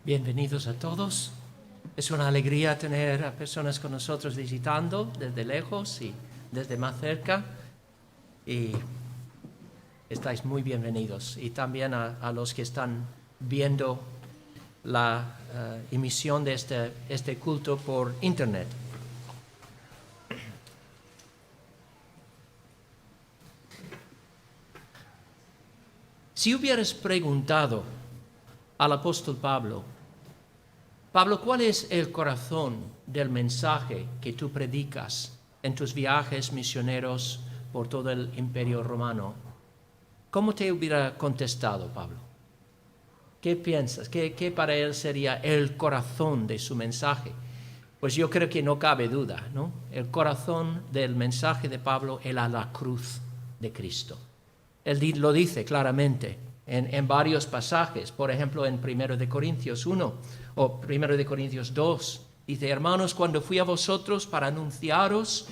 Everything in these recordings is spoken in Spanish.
Bienvenidos a todos. Es una alegría tener a personas con nosotros visitando desde lejos y desde más cerca. Y estáis muy bienvenidos. Y también a los que están viendo la emisión de este culto por internet. Si hubieras preguntado al apóstol Pablo, ¿cuál es el corazón del mensaje que tú predicas en tus viajes misioneros por todo el Imperio Romano? ¿Cómo te hubiera contestado Pablo? ¿Qué piensas? ¿Qué para él sería el corazón de su mensaje? Pues yo creo que no cabe duda, ¿no? El corazón del mensaje de Pablo era la cruz de Cristo. Él lo dice claramente en varios pasajes, por ejemplo en 1 de Corintios 1 o 1 de Corintios 2. Dice, hermanos, cuando fui a vosotros para anunciaros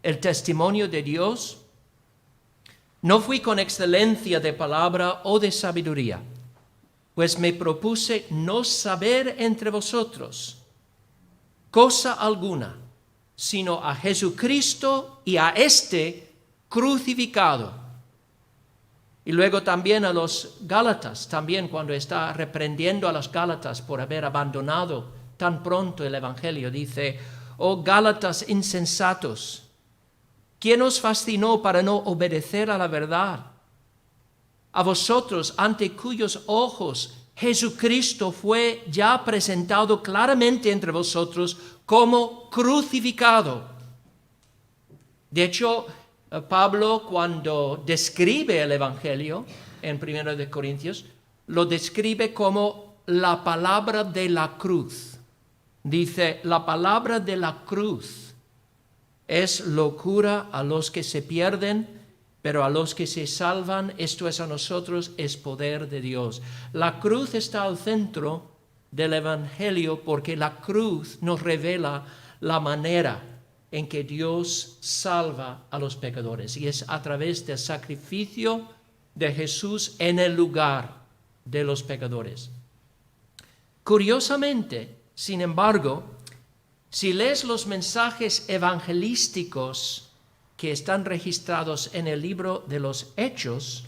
el testimonio de Dios, no fui con excelencia de palabra o de sabiduría, pues me propuse no saber entre vosotros cosa alguna, sino a Jesucristo y a este crucificado. Y luego también a los Gálatas, también cuando está reprendiendo a los Gálatas por haber abandonado tan pronto el Evangelio, dice, oh Gálatas insensatos, ¿quién os fascinó para no obedecer a la verdad? A vosotros, ante cuyos ojos Jesucristo fue ya presentado claramente entre vosotros como crucificado. De hecho, Pablo, cuando describe el Evangelio en 1 de Corintios, lo describe como la palabra de la cruz. Dice, la palabra de la cruz es locura a los que se pierden, pero a los que se salvan, esto es a nosotros, es poder de Dios. La cruz está al centro del Evangelio porque la cruz nos revela la manera en que Dios salva a los pecadores. Y es a través del sacrificio de Jesús en el lugar de los pecadores. Curiosamente, sin embargo, si lees los mensajes evangelísticos que están registrados en el libro de los Hechos,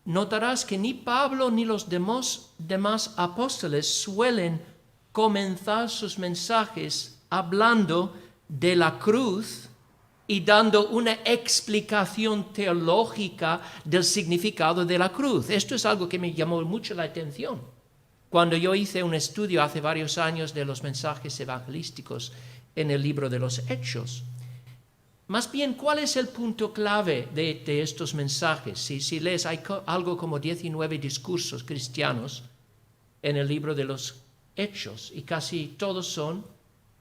notarás que ni Pablo ni los demás apóstoles suelen comenzar sus mensajes hablando de la cruz y dando una explicación teológica del significado de la cruz. Esto es algo que me llamó mucho la atención cuando yo hice un estudio hace varios años de los mensajes evangelísticos en el libro de los Hechos. Más bien, ¿cuál es el punto clave de estos mensajes? Si lees, hay algo como 19 discursos cristianos en el libro de los Hechos y casi todos son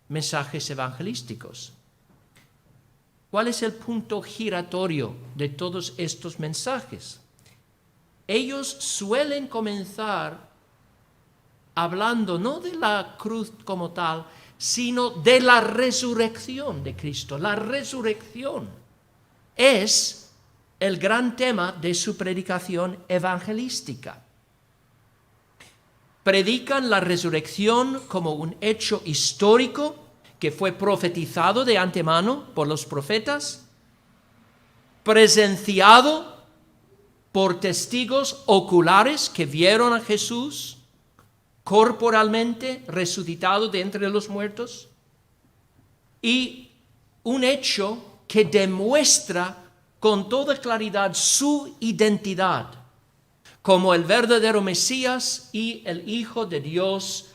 mensajes evangelísticos. ¿Cuál es el punto giratorio de todos estos mensajes? Ellos suelen comenzar hablando no de la cruz como tal, sino de la resurrección de Cristo. La resurrección es el gran tema de su predicación evangelística. Predican la resurrección como un hecho histórico que fue profetizado de antemano por los profetas, presenciado por testigos oculares que vieron a Jesús corporalmente resucitado de entre los muertos, y un hecho que demuestra con toda claridad su identidad como el verdadero Mesías y el Hijo de Dios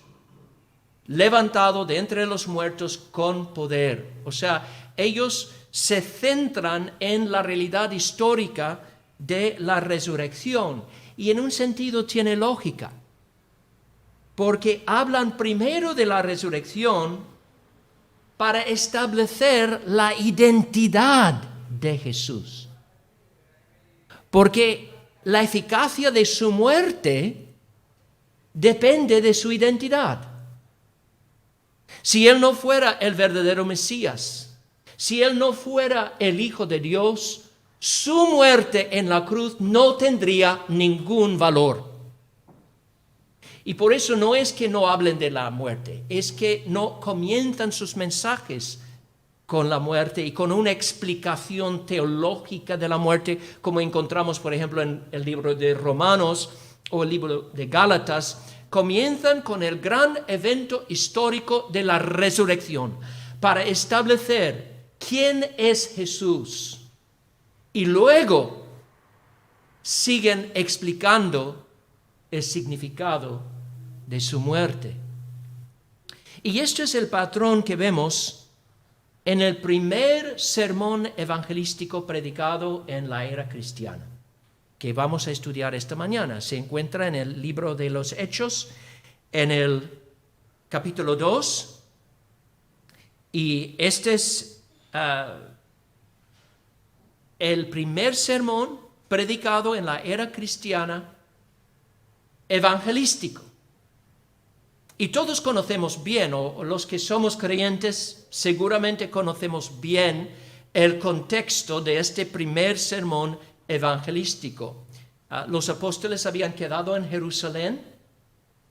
levantado de entre los muertos con poder. O sea, ellos se centran en la realidad histórica de la resurrección y en un sentido tiene lógica, porque hablan primero de la resurrección para establecer la identidad de Jesús. Porque la eficacia de su muerte depende de su identidad. Si Él no fuera el verdadero Mesías, si Él no fuera el Hijo de Dios, su muerte en la cruz no tendría ningún valor. Y por eso no es que no hablen de la muerte, es que no comienzan sus mensajes con la muerte y con una explicación teológica de la muerte, como encontramos, por ejemplo, en el libro de Romanos o el libro de Gálatas. Comienzan con el gran evento histórico de la resurrección para establecer quién es Jesús. Y luego siguen explicando el significado de su muerte. Y este es el patrón que vemos en el primer sermón evangelístico predicado en la era cristiana, que vamos a estudiar esta mañana. Se encuentra en el libro de los Hechos, en el capítulo 2, y este es el primer sermón predicado en la era cristiana evangelístico. Y todos conocemos bien, o los que somos creyentes seguramente conocemos bien el contexto de este primer sermón evangelístico. Los apóstoles habían quedado en Jerusalén,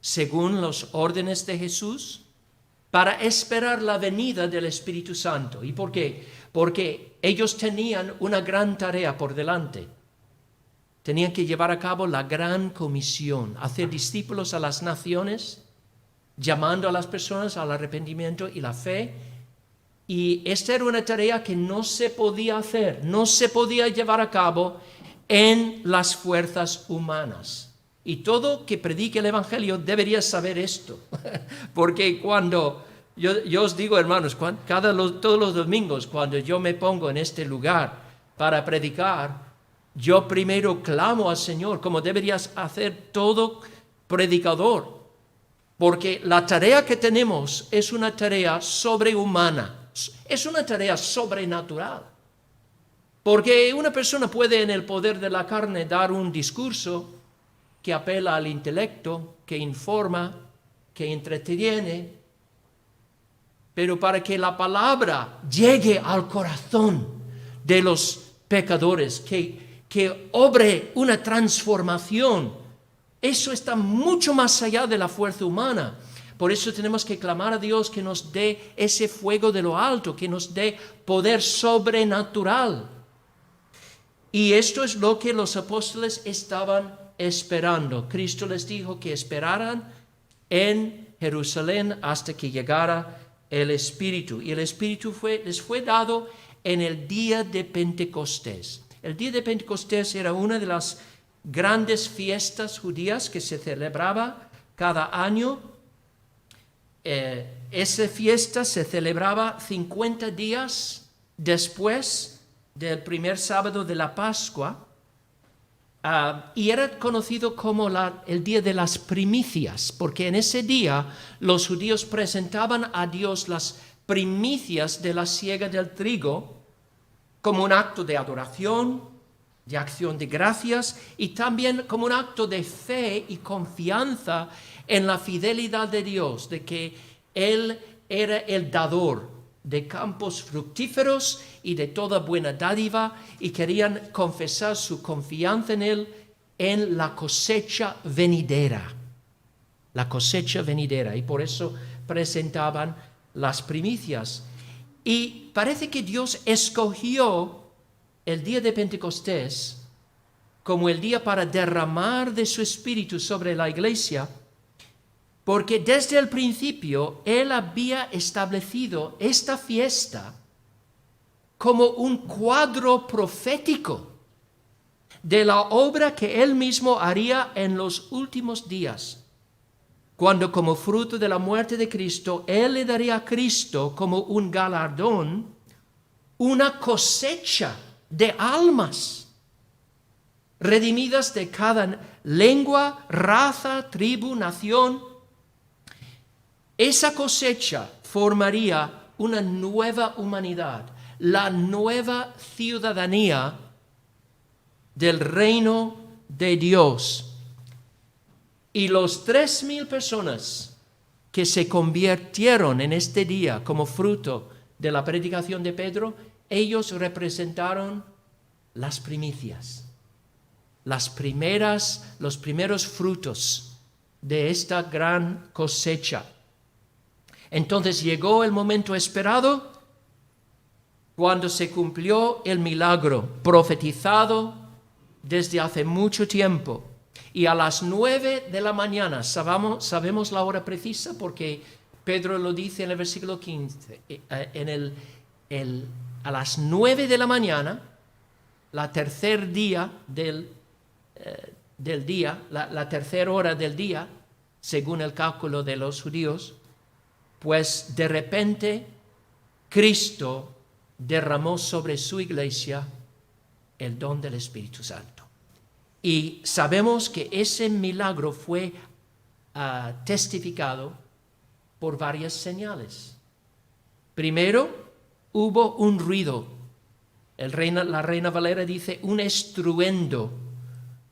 según los órdenes de Jesús, para esperar la venida del Espíritu Santo. ¿Y por qué? Porque ellos tenían una gran tarea por delante. Tenían que llevar a cabo la gran comisión, hacer discípulos a las naciones, llamando a las personas al arrepentimiento y la fe. Y esta era una tarea que no se podía hacer, no se podía llevar a cabo en las fuerzas humanas. Y todo que predique el Evangelio debería saber esto, porque cuando, yo os digo, hermanos, todos los domingos, cuando yo me pongo en este lugar para predicar, yo primero clamo al Señor, como deberías hacer todo predicador, porque la tarea que tenemos es una tarea sobrehumana, es una tarea sobrenatural. Porque una persona puede en el poder de la carne dar un discurso que apela al intelecto, que informa, que entretiene, pero para que la palabra llegue al corazón de los pecadores, que obre una transformación, eso está mucho más allá de la fuerza humana. Por eso tenemos que clamar a Dios que nos dé ese fuego de lo alto, que nos dé poder sobrenatural. Y esto es lo que los apóstoles estaban esperando. Cristo les dijo que esperaran en Jerusalén hasta que llegara el Espíritu. Y el Espíritu les fue dado en el día de Pentecostés. El día de Pentecostés era una de las grandes fiestas judías que se celebraba cada año. Esa fiesta se celebraba 50 días después del primer sábado de la Pascua, y era conocido como el día de las primicias, porque en ese día los judíos presentaban a Dios las primicias de la siega del trigo como un acto de adoración, de acción de gracias, y también como un acto de fe y confianza en la fidelidad de Dios, de que Él era el dador de campos fructíferos y de toda buena dádiva, y querían confesar su confianza en Él en la cosecha venidera. La cosecha venidera, y por eso presentaban las primicias. Y parece que Dios escogió el día de Pentecostés como el día para derramar de su Espíritu sobre la iglesia, porque desde el principio Él había establecido esta fiesta como un cuadro profético de la obra que Él mismo haría en los últimos días, cuando como fruto de la muerte de Cristo, Él le daría a Cristo como un galardón una cosecha de almas redimidas de cada lengua, raza, tribu, nación. Esa cosecha formaría una nueva humanidad, la nueva ciudadanía del reino de Dios. Y los 3,000 personas que se convirtieron en este día como fruto de la predicación de Pedro, ellos representaron las primicias, los primeros frutos de esta gran cosecha. Entonces llegó el momento esperado cuando se cumplió el milagro profetizado desde hace mucho tiempo. Y a las 9 de la mañana, sabemos la hora precisa porque Pedro lo dice en el versículo 15, a las 9 de la mañana, la tercer día del día, la tercera hora del día, según el cálculo de los judíos, pues de repente Cristo derramó sobre su iglesia el don del Espíritu Santo. Y sabemos que ese milagro fue testificado por varias señales. Primero, hubo un ruido. La Reina Valera dice un estruendo,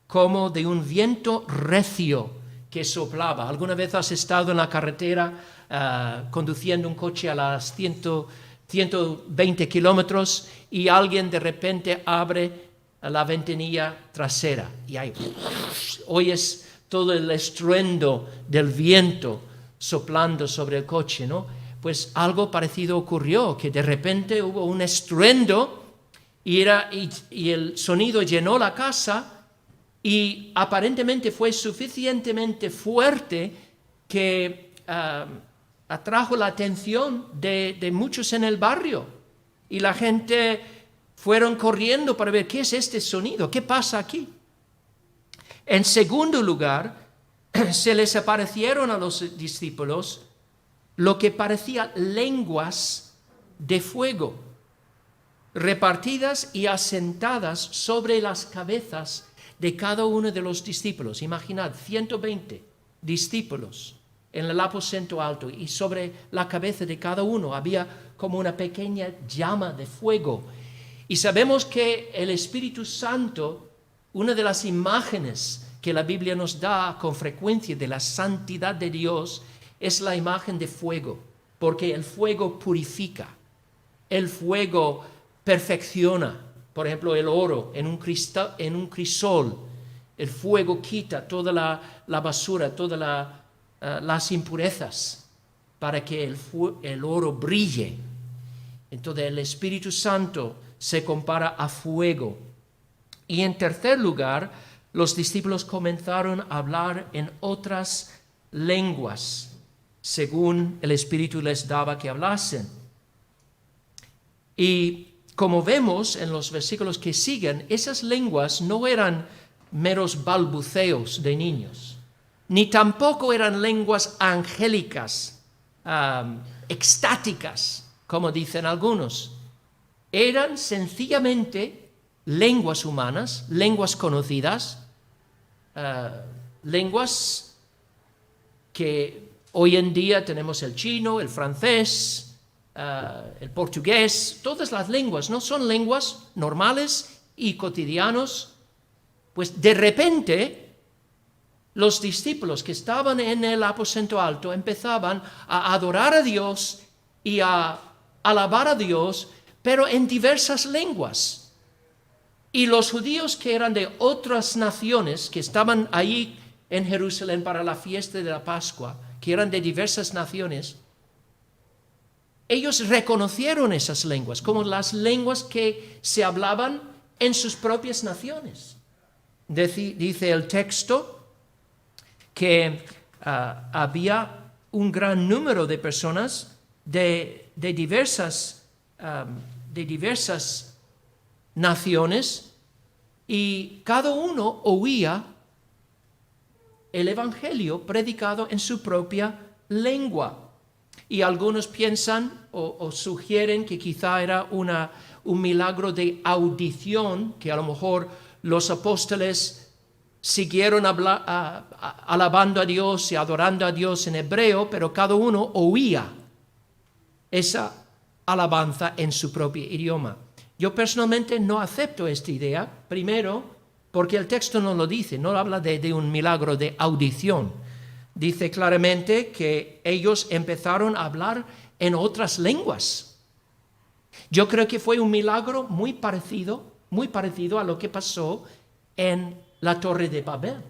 como de un viento recio que soplaba. ¿Alguna vez has estado en la carretera conduciendo un coche a las 120 kilómetros y alguien de repente abre la ventanilla trasera y ahí oyes todo el estruendo del viento soplando sobre el coche, ¿no? Pues algo parecido ocurrió, que de repente hubo un estruendo y el sonido llenó la casa y aparentemente fue suficientemente fuerte que atrajo la atención de muchos en el barrio. Y la gente fueron corriendo para ver qué es este sonido, qué pasa aquí. En segundo lugar, se les aparecieron a los discípulos lo que parecía lenguas de fuego, repartidas y asentadas sobre las cabezas de cada uno de los discípulos. Imaginad, 120 discípulos en el aposento alto y sobre la cabeza de cada uno había como una pequeña llama de fuego. Y sabemos que el Espíritu Santo, una de las imágenes que la Biblia nos da con frecuencia de la santidad de Dios, es la imagen de fuego, porque el fuego purifica, el fuego perfecciona. Por ejemplo, el oro en un crisol, el fuego quita toda la basura, todas las impurezas, para que el oro brille. Entonces el Espíritu Santo se compara a fuego. Y en tercer lugar, los discípulos comenzaron a hablar en otras lenguas, según el Espíritu les daba que hablasen. Y como vemos en los versículos que siguen, esas lenguas no eran meros balbuceos de niños, ni tampoco eran lenguas angélicas, extáticas, como dicen algunos. Eran sencillamente lenguas humanas, lenguas conocidas, lenguas que hoy en día tenemos el chino, el francés, el portugués. Todas las lenguas no son lenguas normales y cotidianos. Pues de repente los discípulos que estaban en el aposento alto empezaban a adorar a Dios y a alabar a Dios, pero en diversas lenguas. Y los judíos que eran de otras naciones, que estaban ahí en Jerusalén para la fiesta de la Pascua, que eran de diversas naciones, ellos reconocieron esas lenguas como las lenguas que se hablaban en sus propias naciones. Dice el texto que había un gran número de personas de diversas naciones y cada uno oía el Evangelio predicado en su propia lengua. Y algunos piensan o sugieren que quizá era un milagro de audición, que a lo mejor los apóstoles siguieron alabando a Dios y adorando a Dios en hebreo, pero cada uno oía esa alabanza en su propio idioma. Yo personalmente no acepto esta idea, primero, porque el texto no lo dice, no habla de un milagro de audición. Dice claramente que ellos empezaron a hablar en otras lenguas. Yo creo que fue un milagro muy parecido a lo que pasó en la Torre de Babel,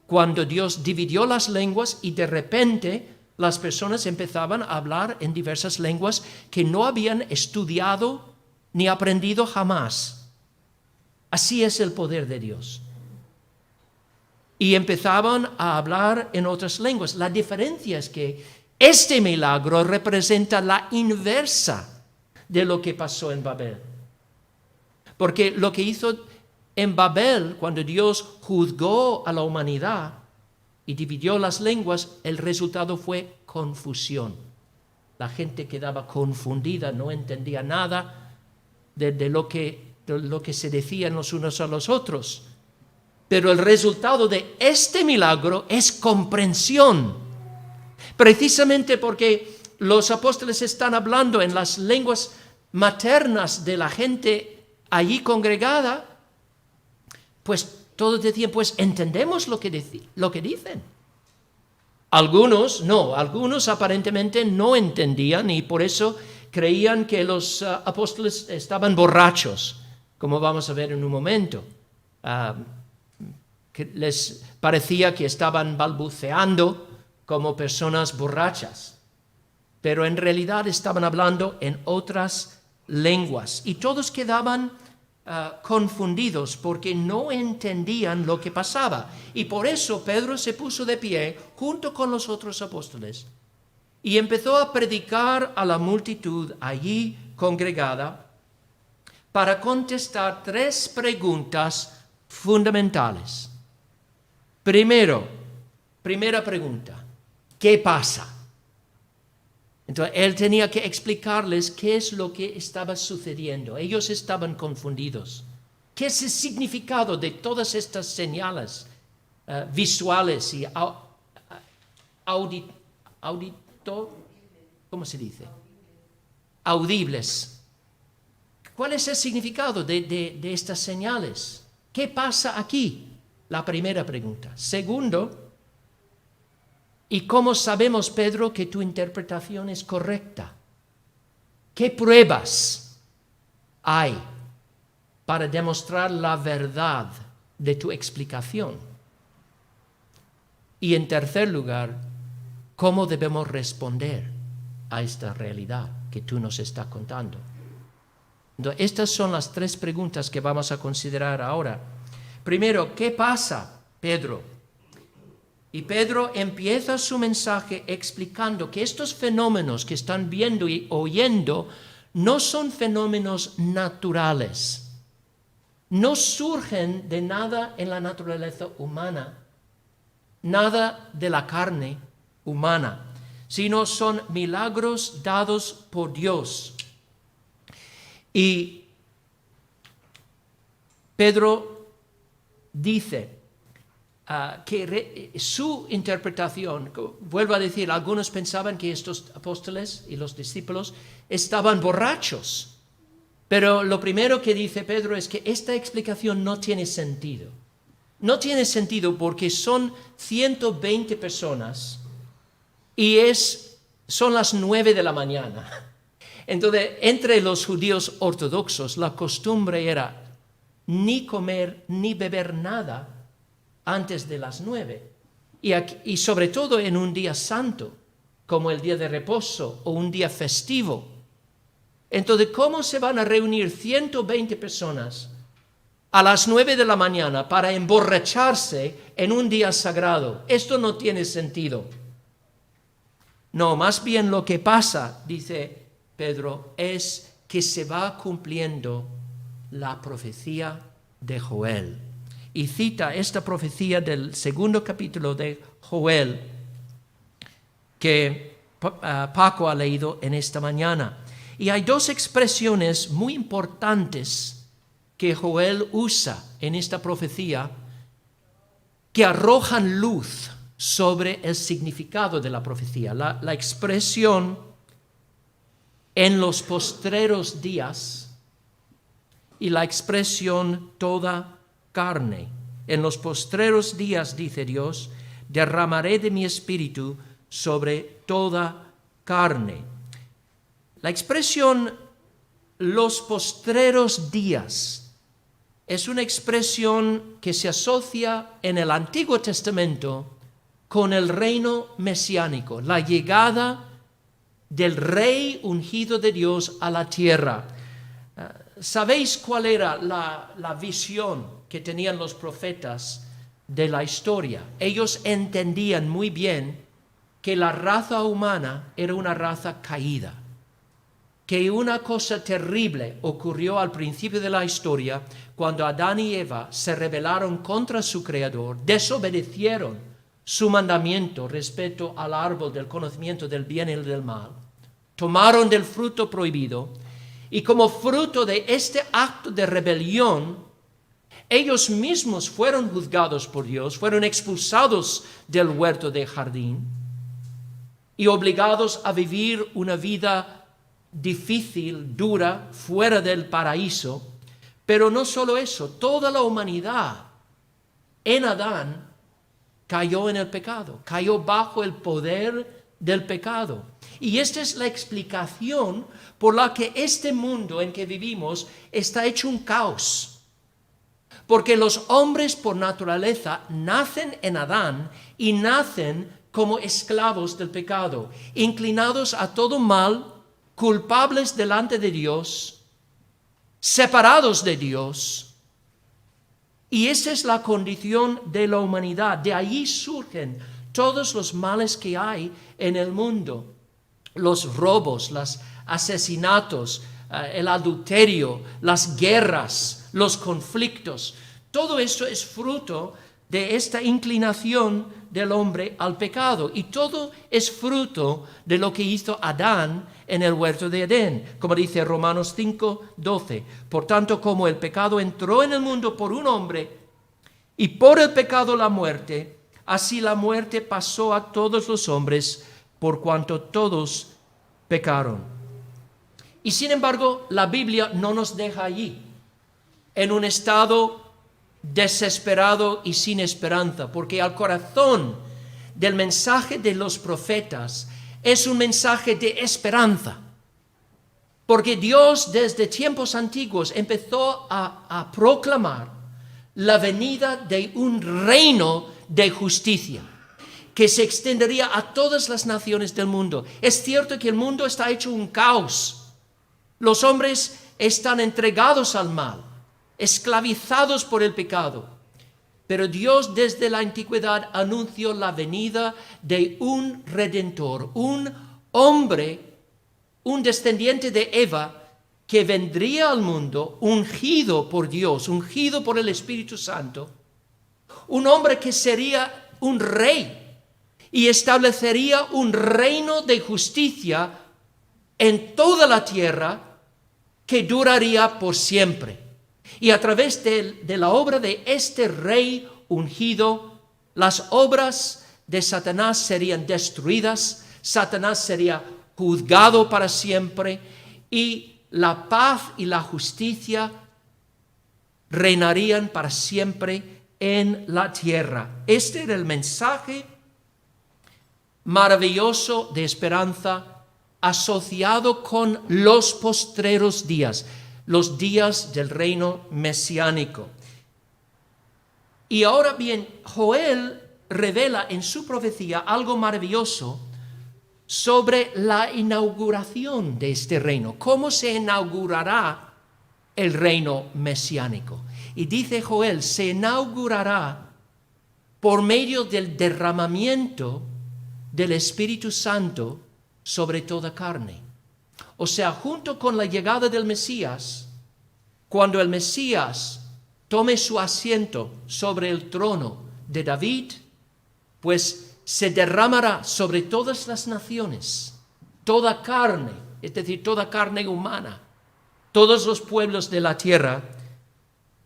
cuando Dios dividió las lenguas y de repente las personas empezaban a hablar en diversas lenguas que no habían estudiado ni aprendido jamás. Así es el poder de Dios. Y empezaban a hablar en otras lenguas. La diferencia es que este milagro representa la inversa de lo que pasó en Babel. Porque lo que hizo en Babel, cuando Dios juzgó a la humanidad y dividió las lenguas, el resultado fue confusión. La gente quedaba confundida, no entendía nada de lo que se decían los unos a los otros. Pero el resultado de este milagro es comprensión. Precisamente porque los apóstoles están hablando en las lenguas maternas de la gente allí congregada, pues todos decían, pues entendemos lo que dicen. Algunos aparentemente no entendían y por eso creían que los apóstoles estaban borrachos, como vamos a ver en un momento. Que les parecía que estaban balbuceando como personas borrachas, pero en realidad estaban hablando en otras lenguas y todos quedaban confundidos porque no entendían lo que pasaba. Y por eso Pedro se puso de pie junto con los otros apóstoles y empezó a predicar a la multitud allí congregada para contestar 3 preguntas fundamentales. Primera pregunta, ¿qué pasa? Entonces, él tenía que explicarles qué es lo que estaba sucediendo. Ellos estaban confundidos. ¿Qué es el significado de todas estas señales visuales y ¿cómo se dice? Audibles. ¿Cuál es el significado de estas señales? ¿Qué pasa aquí? La primera pregunta. Segundo, ¿y cómo sabemos, Pedro, que tu interpretación es correcta? ¿Qué pruebas hay para demostrar la verdad de tu explicación? Y en tercer lugar, ¿cómo debemos responder a esta realidad que tú nos estás contando? Entonces, estas son las 3 preguntas que vamos a considerar ahora. Primero, ¿qué pasa, Pedro? Y Pedro empieza su mensaje explicando que estos fenómenos que están viendo y oyendo no son fenómenos naturales. No surgen de nada en la naturaleza humana, nada de la carne humana, sino son milagros dados por Dios. Y Pedro dice que su interpretación, vuelvo a decir, algunos pensaban que estos apóstoles y los discípulos estaban borrachos, pero lo primero que dice Pedro es que esta explicación no tiene sentido. No tiene sentido porque son 120 personas y son las 9 de la mañana. Entonces, entre los judíos ortodoxos, la costumbre era ni comer ni beber nada antes de las 9. Y sobre todo en un día santo, como el día de reposo o un día festivo. Entonces, ¿cómo se van a reunir 120 personas a las 9 de la mañana para emborracharse en un día sagrado? Esto no tiene sentido. No, más bien lo que pasa, dice Pedro, es que se va cumpliendo la profecía de Joel. Y cita esta profecía del 2º capítulo de Joel que Paco ha leído en esta mañana. Y hay 2 expresiones muy importantes que Joel usa en esta profecía que arrojan luz sobre el significado de la profecía. La expresión en los postreros días y la expresión toda carne. En los postreros días, dice Dios, derramaré de mi espíritu sobre toda carne. La expresión los postreros días es una expresión que se asocia en el Antiguo Testamento con el reino mesiánico, la llegada del rey ungido de Dios a la tierra. ¿Sabéis cuál era la visión que tenían los profetas de la historia? Ellos entendían muy bien que la raza humana era una raza caída, que una cosa terrible ocurrió al principio de la historia cuando Adán y Eva se rebelaron contra su Creador, desobedecieron su mandamiento respecto al árbol del conocimiento del bien y del mal, tomaron del fruto prohibido y como fruto de este acto de rebelión, ellos mismos fueron juzgados por Dios, fueron expulsados del huerto de jardín y obligados a vivir una vida difícil, dura, fuera del paraíso. Pero no solo eso, toda la humanidad en Adán cayó en el pecado, cayó bajo el poder del pecado. Y esta es la explicación por la que este mundo en que vivimos está hecho un caos. Porque los hombres por naturaleza nacen en Adán y nacen como esclavos del pecado, inclinados a todo mal, culpables delante de Dios, separados de Dios. Y esa es la condición de la humanidad. De allí surgen todos los males que hay en el mundo. Los robos, los asesinatos, el adulterio, las guerras, los conflictos. Todo esto es fruto de esta inclinación del hombre al pecado. Y todo es fruto de lo que hizo Adán en el huerto de Edén. Como dice Romanos 5:12. Por tanto, como el pecado entró en el mundo por un hombre, y por el pecado la muerte, así la muerte pasó a todos los hombres, por cuanto todos pecaron. Y sin embargo, la Biblia no nos deja allí, en un estado desesperado y sin esperanza, porque al corazón del mensaje de los profetas es un mensaje de esperanza, porque Dios desde tiempos antiguos empezó a proclamar la venida de un reino de justicia que se extendería a todas las naciones del mundo. Es cierto que el mundo está hecho un caos, los hombres están entregados al mal, esclavizados por el pecado. Pero Dios desde la antigüedad anunció la venida de un redentor, un hombre, un descendiente de Eva, que vendría al mundo ungido por Dios, ungido por el Espíritu Santo, un hombre que sería un rey y establecería un reino de justicia en toda la tierra que duraría por siempre. Y a través de la obra de este rey ungido, las obras de Satanás serían destruidas, Satanás sería juzgado para siempre y la paz y la justicia reinarían para siempre en la tierra. Este era el mensaje maravilloso de esperanza asociado con los postreros días, los días del reino mesiánico. Y ahora bien, Joel revela en su profecía algo maravilloso sobre la inauguración de este reino. ¿Cómo se inaugurará el reino mesiánico? Y dice Joel, se inaugurará por medio del derramamiento del Espíritu Santo sobre toda carne. O sea, junto con la llegada del Mesías, cuando el Mesías tome su asiento sobre el trono de David, pues se derramará sobre todas las naciones, toda carne, es decir, toda carne humana, todos los pueblos de la tierra,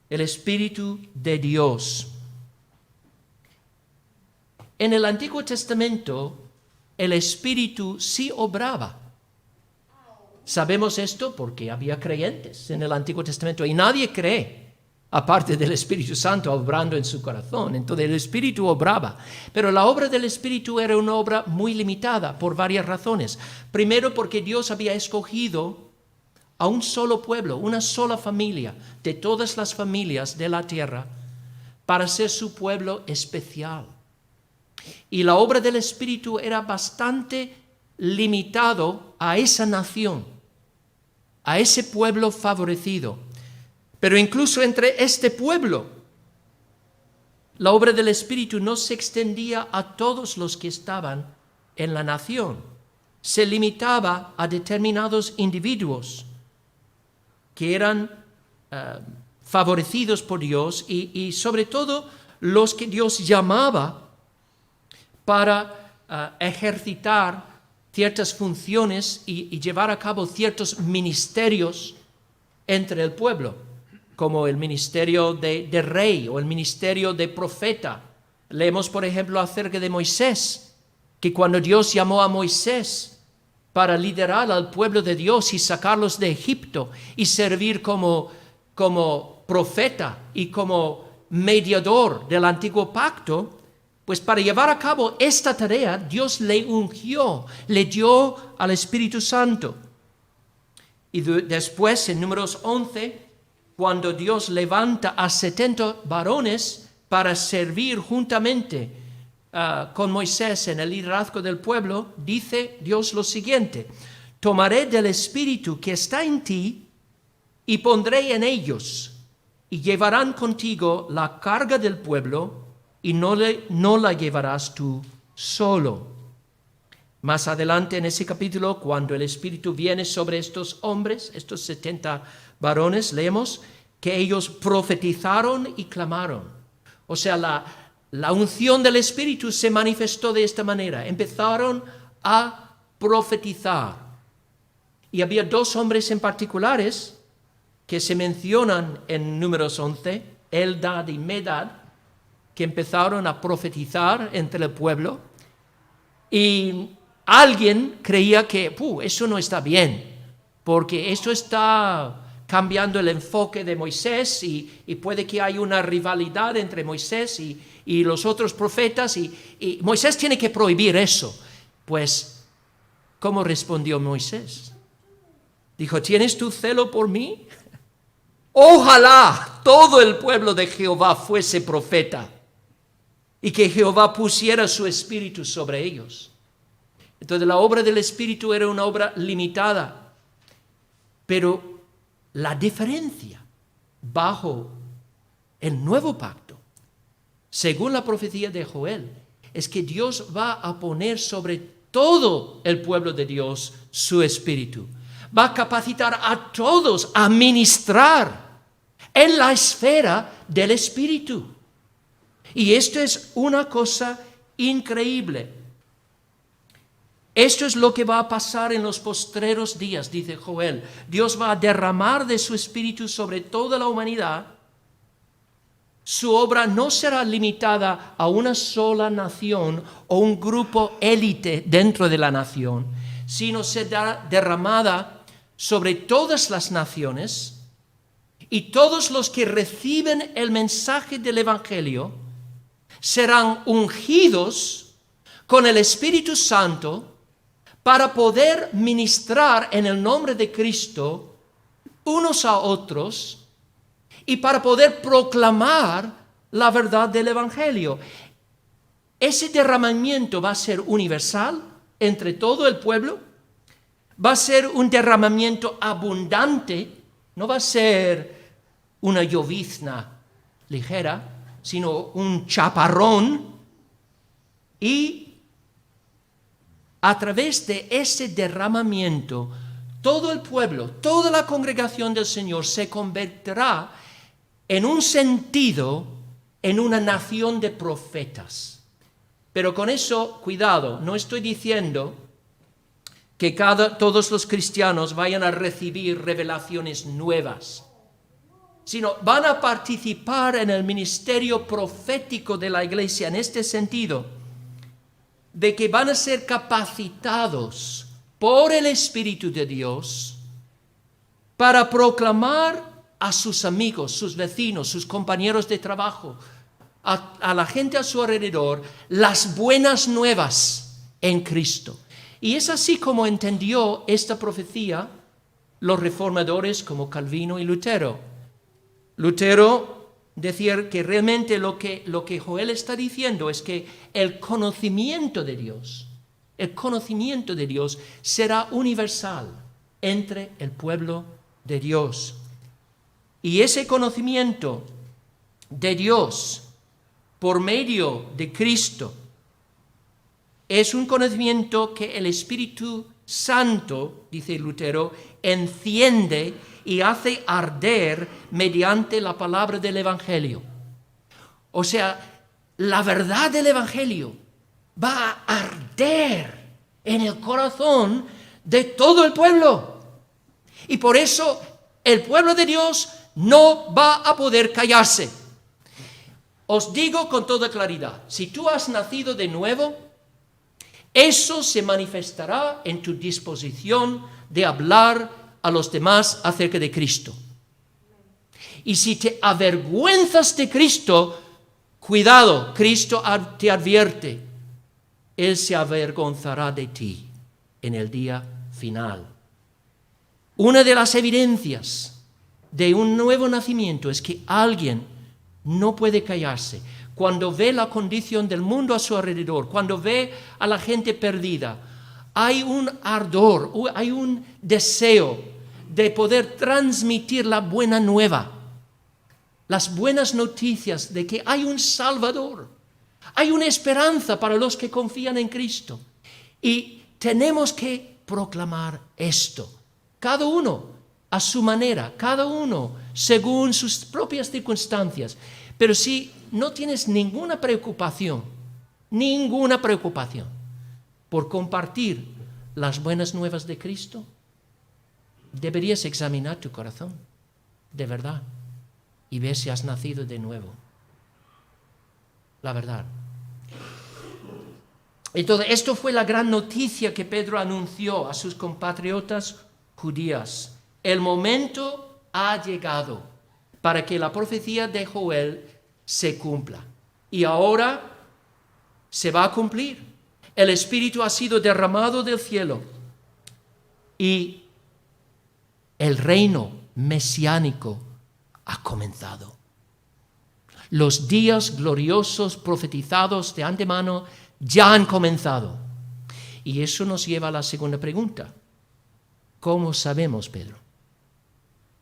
el Espíritu de Dios. En el Antiguo Testamento, el Espíritu sí obraba. Sabemos esto porque había creyentes en el Antiguo Testamento y nadie cree, aparte del Espíritu Santo obrando en su corazón. Entonces el Espíritu obraba. Pero la obra del Espíritu era una obra muy limitada por varias razones. Primero, porque Dios había escogido a un solo pueblo, una sola familia, de todas las familias de la tierra, para ser su pueblo especial. Y la obra del Espíritu era bastante limitado a esa nación, a ese pueblo favorecido. Pero incluso entre este pueblo, la obra del Espíritu no se extendía a todos los que estaban en la nación. Se limitaba a determinados individuos que eran favorecidos por Dios y sobre todo los que Dios llamaba para ejercitar ciertas funciones y llevar a cabo ciertos ministerios entre el pueblo, como el ministerio de rey o el ministerio de profeta. Leemos, por ejemplo, acerca de Moisés, que cuando Dios llamó a Moisés para liderar al pueblo de Dios y sacarlos de Egipto y servir como profeta y como mediador del antiguo pacto, pues para llevar a cabo esta tarea, Dios le ungió, le dio al Espíritu Santo. Y después, en Números 11, cuando Dios levanta a 70 varones para servir juntamente con Moisés en el liderazgo del pueblo, dice Dios lo siguiente: tomaré del Espíritu que está en ti y pondré en ellos, y llevarán contigo la carga del pueblo, y no la llevarás tú solo. Más adelante en ese capítulo, cuando el Espíritu viene sobre estos hombres, estos 70 varones, leemos que ellos profetizaron y clamaron. O sea, la unción del Espíritu se manifestó de esta manera. Empezaron a profetizar. Y había 2 hombres en particulares que se mencionan en Números 11, Eldad y Medad, que empezaron a profetizar entre el pueblo. Y alguien creía que eso no está bien, porque eso está cambiando el enfoque de Moisés y puede que haya una rivalidad entre Moisés y los otros profetas y Moisés tiene que prohibir eso. Pues, ¿cómo respondió Moisés? Dijo: ¿tienes tú celo por mí? Ojalá todo el pueblo de Jehová fuese profeta y que Jehová pusiera su espíritu sobre ellos. Entonces la obra del Espíritu era una obra limitada, pero la diferencia bajo el nuevo pacto, según la profecía de Joel, es que Dios va a poner sobre todo el pueblo de Dios su Espíritu. Va a capacitar a todos a ministrar en la esfera del Espíritu. Y esto es una cosa increíble. Esto es lo que va a pasar en los postreros días, dice Joel. Dios va a derramar de su Espíritu sobre toda la humanidad. Su obra no será limitada a una sola nación o un grupo élite dentro de la nación, sino será derramada sobre todas las naciones, y todos los que reciben el mensaje del Evangelio serán ungidos con el Espíritu Santo para poder ministrar en el nombre de Cristo unos a otros y para poder proclamar la verdad del Evangelio. Ese derramamiento va a ser universal entre todo el pueblo, va a ser un derramamiento abundante, no va a ser una llovizna ligera, sino un chaparrón, y a través de ese derramamiento, todo el pueblo, toda la congregación del Señor se convertirá en un sentido en una nación de profetas. Pero con eso, cuidado, no estoy diciendo que todos los cristianos vayan a recibir revelaciones nuevas, sino van a participar en el ministerio profético de la iglesia en este sentido, de que van a ser capacitados por el Espíritu de Dios para proclamar a sus amigos, sus vecinos, sus compañeros de trabajo, a la gente a su alrededor, las buenas nuevas en Cristo. Y es así como entendió esta profecía los reformadores como Calvino y Lutero. Lutero decía que realmente lo que Joel está diciendo es que el conocimiento de Dios será universal entre el pueblo de Dios. Y ese conocimiento de Dios por medio de Cristo es un conocimiento que el Espíritu Santo, dice Lutero, enciende y hace arder mediante la palabra del Evangelio. O sea, la verdad del Evangelio va a arder en el corazón de todo el pueblo. Y por eso el pueblo de Dios no va a poder callarse. Os digo con toda claridad, si tú has nacido de nuevo, eso se manifestará en tu disposición de hablar a los demás acerca de Cristo. Y si te avergüenzas de Cristo, cuidado, Cristo te advierte, Él se avergonzará de ti en el día final. Una de las evidencias de un nuevo nacimiento es que alguien no puede callarse. Cuando ve la condición del mundo a su alrededor, cuando ve a la gente perdida, hay un ardor, hay un deseo de poder transmitir la buena nueva, las buenas noticias de que hay un Salvador, hay una esperanza para los que confían en Cristo. Y tenemos que proclamar esto, cada uno a su manera, cada uno según sus propias circunstancias. Pero si no tienes ninguna preocupación por compartir las buenas nuevas de Cristo, deberías examinar tu corazón, de verdad, y ver si has nacido de nuevo. La verdad. Entonces, esto fue la gran noticia que Pedro anunció a sus compatriotas judías. El momento ha llegado para que la profecía de Joel se cumpla. Y ahora se va a cumplir. El Espíritu ha sido derramado del cielo y el reino mesiánico ha comenzado. Los días gloriosos profetizados de antemano ya han comenzado. Y eso nos lleva a la segunda pregunta. ¿Cómo sabemos, Pedro?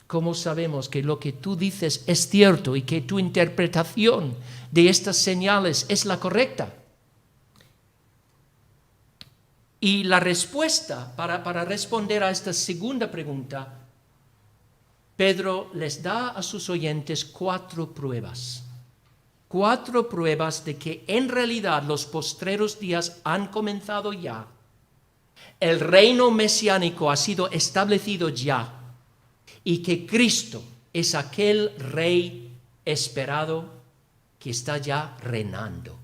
¿Cómo sabemos que lo que tú dices es cierto y que tu interpretación de estas señales es la correcta? Y la respuesta para responder a esta segunda pregunta, Pedro les da a sus oyentes 4 pruebas. 4 pruebas de que en realidad los postreros días han comenzado ya. El reino mesiánico ha sido establecido ya. Y que Cristo es aquel Rey esperado que está ya reinando.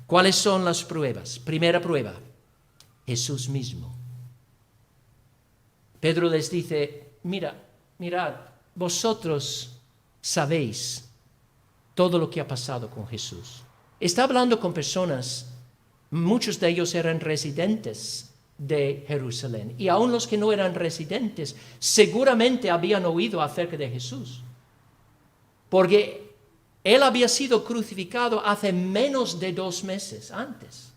¿Cuáles son las pruebas? Primera prueba, Jesús mismo. Pedro les dice, mirad, vosotros sabéis todo lo que ha pasado con Jesús. Está hablando con personas, muchos de ellos eran residentes de Jerusalén, y aun los que no eran residentes seguramente habían oído acerca de Jesús, porque Él había sido crucificado hace menos de 2 meses antes,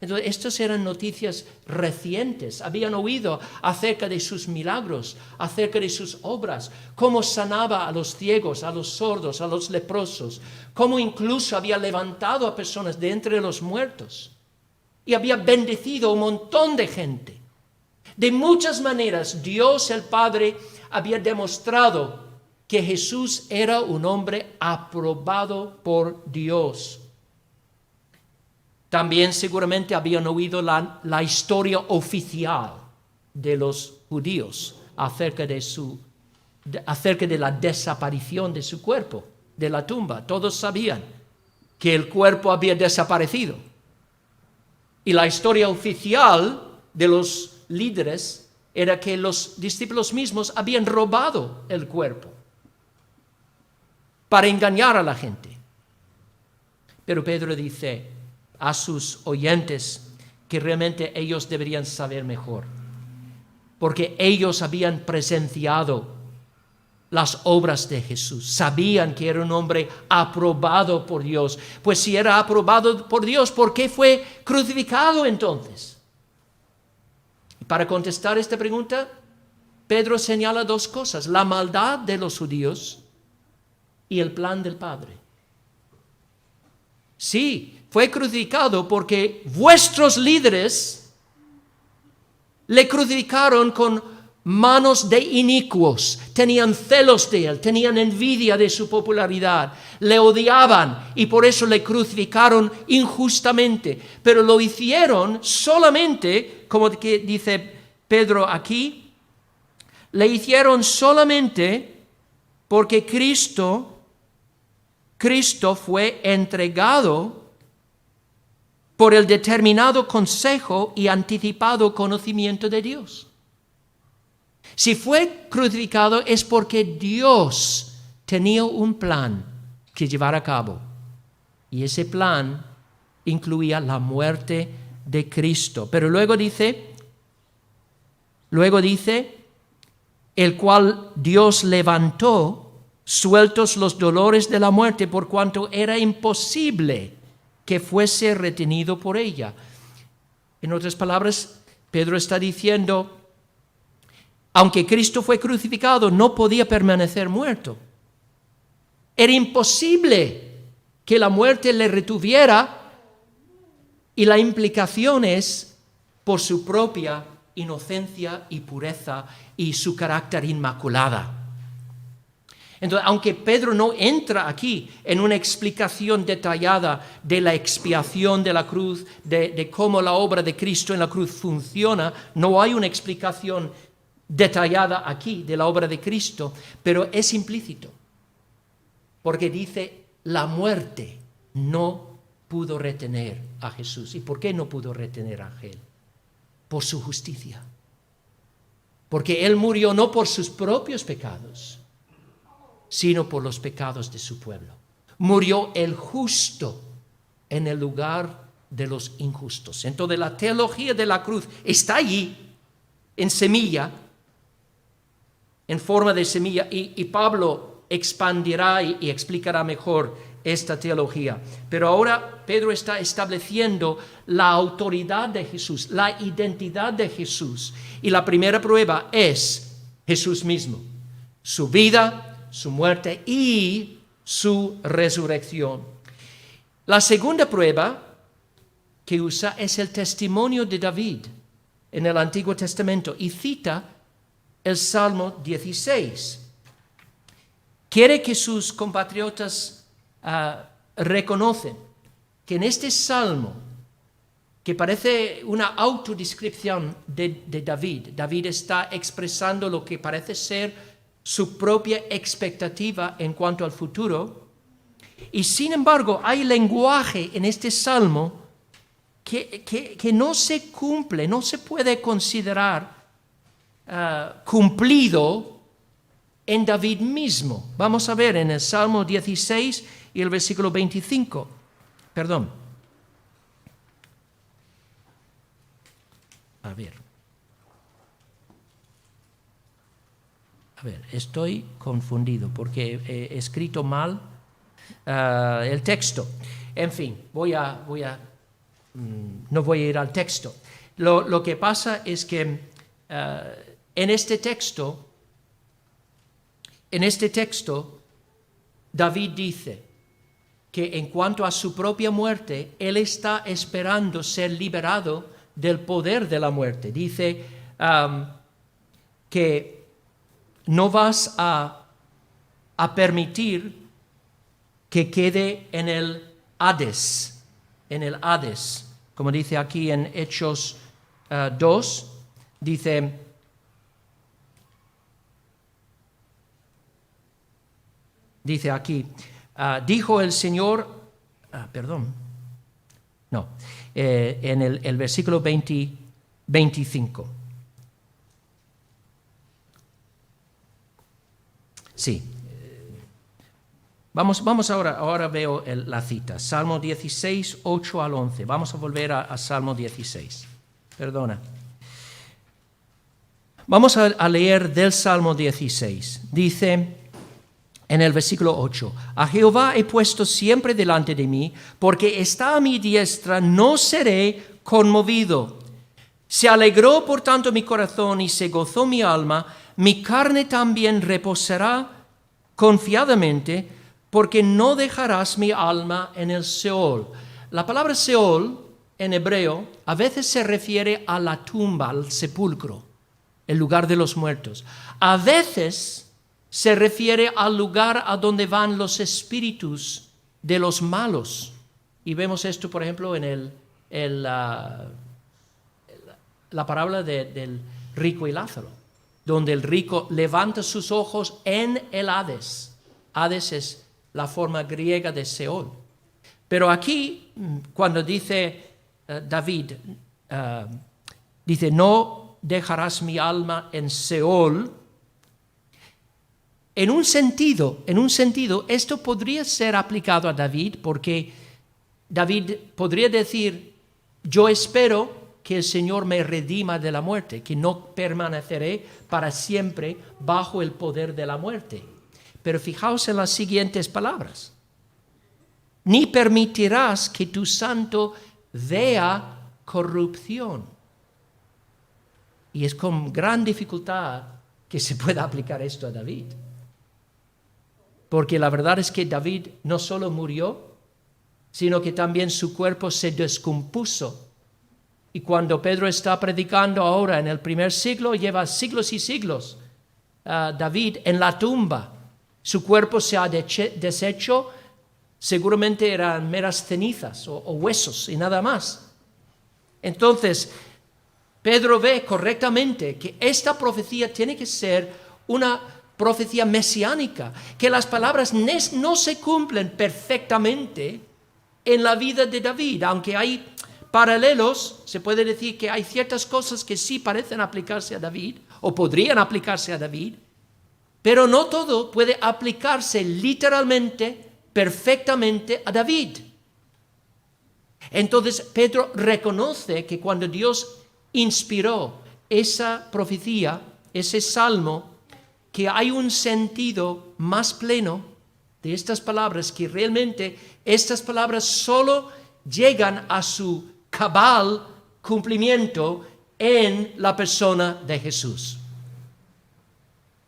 Entonces, estas eran noticias recientes, habían oído acerca de sus milagros, acerca de sus obras, cómo sanaba a los ciegos, a los sordos, a los leprosos, cómo incluso había levantado a personas de entre los muertos. Y había bendecido a un montón de gente. De muchas maneras, Dios el Padre había demostrado que Jesús era un hombre aprobado por Dios. También seguramente habían oído la historia oficial de los judíos acerca de la desaparición de su cuerpo, de la tumba. Todos sabían que el cuerpo había desaparecido. Y la historia oficial de los líderes era que los discípulos mismos habían robado el cuerpo para engañar a la gente. Pero Pedro dice a sus oyentes que realmente ellos deberían saber mejor, porque ellos habían presenciado las obras de Jesús, sabían que era un hombre aprobado por Dios. Pues si era aprobado por Dios, ¿por qué fue crucificado entonces? Y para contestar esta pregunta, Pedro señala dos cosas: la maldad de los judíos y el plan del Padre. Sí, fue crucificado porque vuestros líderes le crucificaron con manos de inicuos, tenían celos de él, tenían envidia de su popularidad, le odiaban y por eso le crucificaron injustamente. Pero lo hicieron solamente, como que dice Pedro aquí, le hicieron solamente porque Cristo fue entregado por el determinado consejo y anticipado conocimiento de Dios. Si fue crucificado es porque Dios tenía un plan que llevar a cabo. Y ese plan incluía la muerte de Cristo. Pero luego dice, el cual Dios levantó, sueltos los dolores de la muerte, por cuanto era imposible que fuese retenido por ella. En otras palabras, Pedro está diciendo, aunque Cristo fue crucificado, no podía permanecer muerto. Era imposible que la muerte le retuviera, y la implicación es por su propia inocencia y pureza y su carácter inmaculada. Entonces, aunque Pedro no entra aquí en una explicación detallada de la expiación de la cruz, de cómo la obra de Cristo en la cruz funciona, no hay una explicación detallada aquí de la obra de Cristo, pero es implícito, porque dice, la muerte no pudo retener a Jesús. ¿Y por qué no pudo retener a él? Por su justicia. Porque él murió no por sus propios pecados, sino por los pecados de su pueblo. Murió el justo en el lugar de los injustos. Entonces la teología de la cruz está allí, en semilla, en forma de semilla, y Pablo expandirá y explicará mejor esta teología. Pero ahora Pedro está estableciendo la autoridad de Jesús, la identidad de Jesús. Y la primera prueba es Jesús mismo, su vida, su muerte y su resurrección. La segunda prueba que usa es el testimonio de David en el Antiguo Testamento y cita el Salmo 16. Quiere que sus compatriotas reconocen que en este Salmo, que parece una autodescripción de David, David está expresando lo que parece ser su propia expectativa en cuanto al futuro, y sin embargo hay lenguaje en este Salmo que no se cumple, no se puede considerar cumplido en David mismo. Vamos a ver en el Salmo 16 y el versículo 25. Perdón. A ver, estoy confundido porque he escrito mal el texto. En fin, no voy a ir al texto. Lo que pasa es que en este texto, David dice que en cuanto a su propia muerte, él está esperando ser liberado del poder de la muerte. Dice que no vas a permitir que quede en el Hades, como dice aquí en Hechos 2, dice, aquí, dijo el Señor, en el versículo 25. Sí. Vamos ahora veo la cita, Salmo 16, 8 al 11. Vamos a volver a Salmo 16. Perdona. Vamos a leer del Salmo 16. Dice en el versículo 8, a Jehová he puesto siempre delante de mí, porque está a mi diestra, no seré conmovido. Se alegró por tanto mi corazón y se gozó mi alma, mi carne también reposará confiadamente, porque no dejarás mi alma en el Seol. La palabra Seol en hebreo a veces se refiere a la tumba, al sepulcro, el lugar de los muertos. A veces se refiere al lugar a donde van los espíritus de los malos. Y vemos esto, por ejemplo, en la parábola del rico y Lázaro, donde el rico levanta sus ojos en el Hades. Hades es la forma griega de Seol. Pero aquí, cuando dice David, dice, no dejarás mi alma en Seol, en un sentido, esto podría ser aplicado a David, porque David podría decir, yo espero que el Señor me redima de la muerte, que no permaneceré para siempre bajo el poder de la muerte. Pero fijaos en las siguientes palabras. Ni permitirás que tu santo vea corrupción. Y es con gran dificultad que se pueda aplicar esto a David. Porque la verdad es que David no solo murió, sino que también su cuerpo se descompuso. Y cuando Pedro está predicando ahora en el primer siglo, lleva siglos y siglos, David en la tumba. Su cuerpo se ha deshecho, seguramente eran meras cenizas o huesos y nada más. Entonces, Pedro ve correctamente que esta profecía tiene que ser una profecía mesiánica, que las palabras no se cumplen perfectamente en la vida de David, aunque hay paralelos, se puede decir que hay ciertas cosas que sí parecen aplicarse a David, o podrían aplicarse a David, pero no todo puede aplicarse literalmente, perfectamente a David. Entonces Pedro reconoce que cuando Dios inspiró esa profecía, ese salmo, que hay un sentido más pleno de estas palabras, que realmente estas palabras solo llegan a su cabal cumplimiento en la persona de Jesús.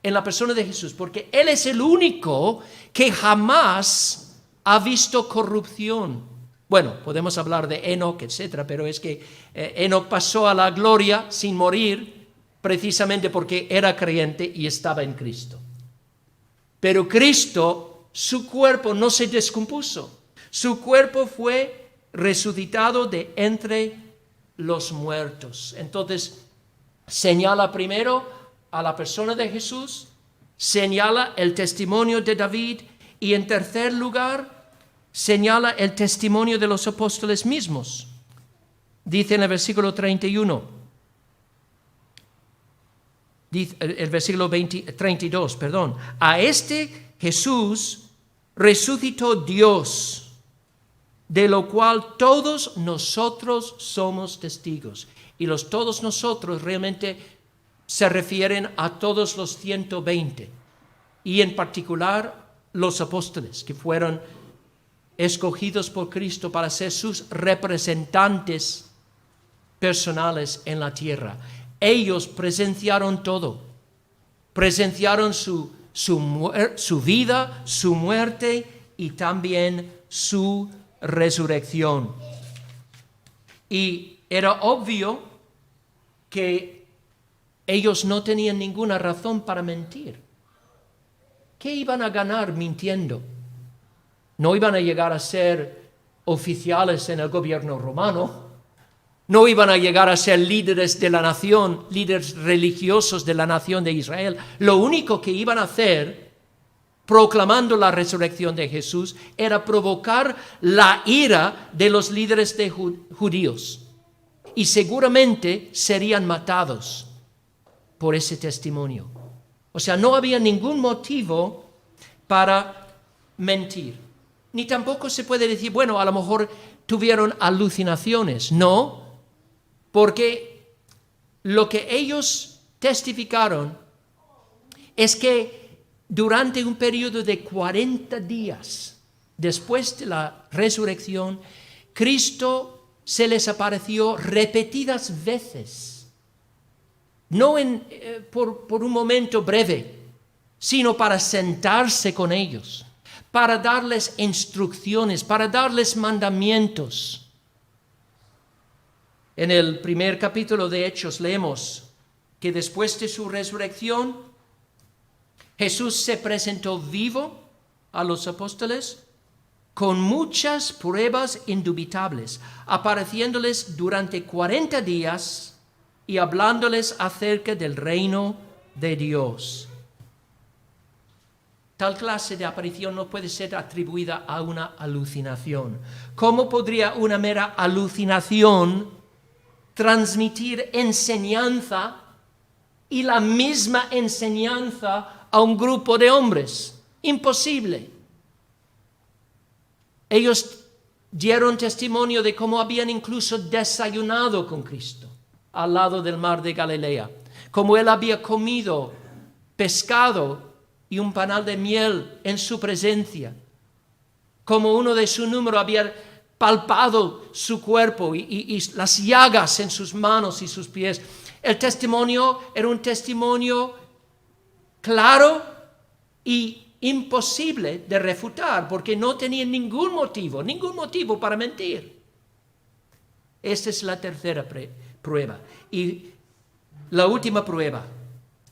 En la persona de Jesús, porque Él es el único que jamás ha visto corrupción. Bueno, podemos hablar de Enoc, etcétera, pero es que Enoc pasó a la gloria sin morir, precisamente porque era creyente y estaba en Cristo. Pero Cristo, su cuerpo no se descompuso. Su cuerpo fue resucitado de entre los muertos. Entonces, señala primero a la persona de Jesús, señala el testimonio de David y en tercer lugar, señala el testimonio de los apóstoles mismos. Dice en el versículo 31, dice el versículo 32, a este Jesús resucitó Dios, de lo cual todos nosotros somos testigos. Y los todos nosotros realmente se refieren a todos los 120, y en particular los apóstoles, que fueron escogidos por Cristo para ser sus representantes personales en la tierra. Ellos presenciaron todo, presenciaron su vida, su muerte y también su resurrección. Y era obvio que ellos no tenían ninguna razón para mentir. ¿Qué iban a ganar mintiendo? No iban a llegar a ser oficiales en el gobierno romano. No iban a llegar a ser líderes de la nación, líderes religiosos de la nación de Israel. Lo único que iban a hacer, proclamando la resurrección de Jesús, era provocar la ira de los líderes de judíos. Y seguramente serían matados por ese testimonio. O sea, no había ningún motivo para mentir. Ni tampoco se puede decir, bueno, a lo mejor tuvieron alucinaciones. No, porque lo que ellos testificaron es que durante un periodo de 40 días después de la resurrección, Cristo se les apareció repetidas veces, no por un momento breve, sino para sentarse con ellos, para darles instrucciones, para darles mandamientos. En el primer capítulo de Hechos leemos que después de su resurrección, Jesús se presentó vivo a los apóstoles con muchas pruebas indubitables, apareciéndoles durante 40 días y hablándoles acerca del reino de Dios. Tal clase de aparición no puede ser atribuida a una alucinación. ¿Cómo podría una mera alucinación transmitir enseñanza y la misma enseñanza a un grupo de hombres? Imposible. Ellos dieron testimonio de cómo habían incluso desayunado con Cristo al lado del mar de Galilea, cómo Él había comido pescado y un panal de miel en su presencia, como uno de su número había palpado su cuerpo y las llagas en sus manos y sus pies. El testimonio era un testimonio claro y imposible de refutar, porque no tenían ningún motivo para mentir. Esta es la tercera prueba. Y la última prueba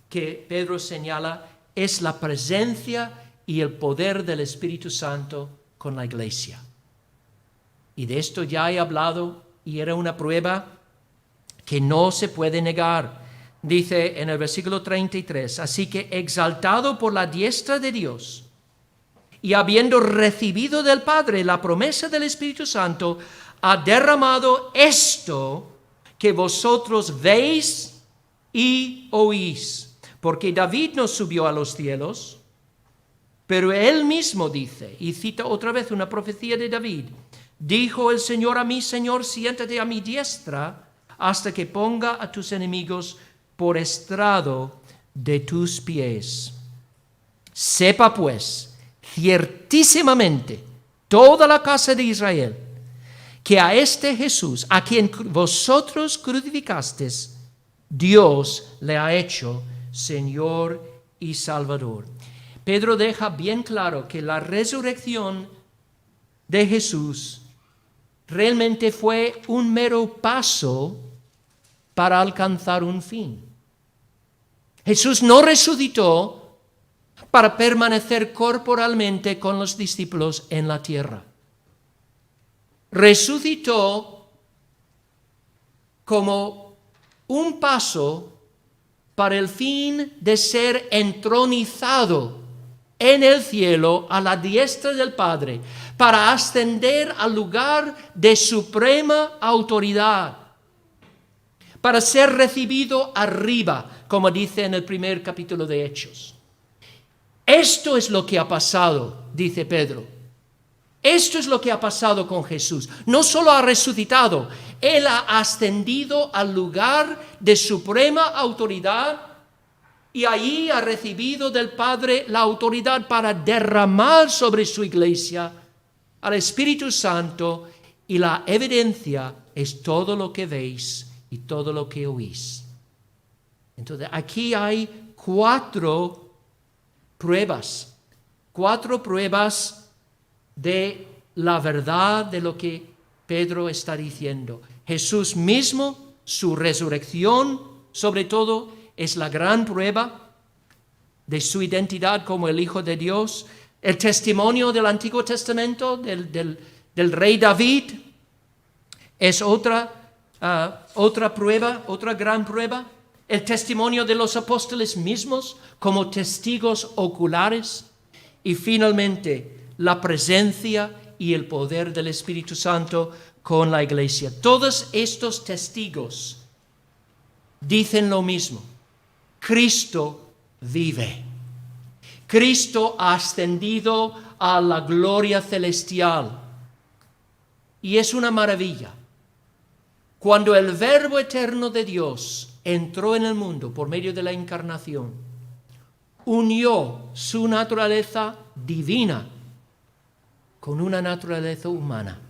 que Pedro señala es la presencia y el poder del Espíritu Santo con la iglesia. Y de esto ya he hablado y era una prueba que no se puede negar. Dice en el versículo 33, así que exaltado por la diestra de Dios y habiendo recibido del Padre la promesa del Espíritu Santo, ha derramado esto que vosotros veis y oís. Porque David no subió a los cielos, pero él mismo dice, y cita otra vez una profecía de David, dijo el Señor a mi Señor, siéntate a mi diestra hasta que ponga a tus enemigos por estrado de tus pies. Sepa pues ciertísimamente toda la casa de Israel que a este Jesús, a quien vosotros crucificasteis, Dios le ha hecho Señor y Salvador. Pedro deja bien claro que la resurrección de Jesús realmente fue un mero paso para alcanzar un fin. Jesús no resucitó para permanecer corporalmente con los discípulos en la tierra. Resucitó como un paso para el fin de ser entronizado en el cielo a la diestra del Padre, para ascender al lugar de suprema autoridad, para ser recibido arriba, como dice en el primer capítulo de Hechos. Esto es lo que ha pasado, dice Pedro. Esto es lo que ha pasado con Jesús. No solo ha resucitado, Él ha ascendido al lugar de suprema autoridad y allí ha recibido del Padre la autoridad para derramar sobre su iglesia al Espíritu Santo, y la evidencia es todo lo que veis y todo lo que oís. Entonces aquí hay cuatro pruebas de la verdad de lo que Pedro está diciendo. Jesús mismo, su resurrección, sobre todo, es la gran prueba de su identidad como el Hijo de Dios. El testimonio del Antiguo Testamento, del rey David, es otra prueba, otra gran prueba. El testimonio de los apóstoles mismos como testigos oculares. Y finalmente, la presencia y el poder del Espíritu Santo con la iglesia. Todos estos testigos dicen lo mismo. Cristo vive. Cristo ha ascendido a la gloria celestial. Y es una maravilla. Cuando el Verbo eterno de Dios entró en el mundo por medio de la encarnación, unió su naturaleza divina con una naturaleza humana.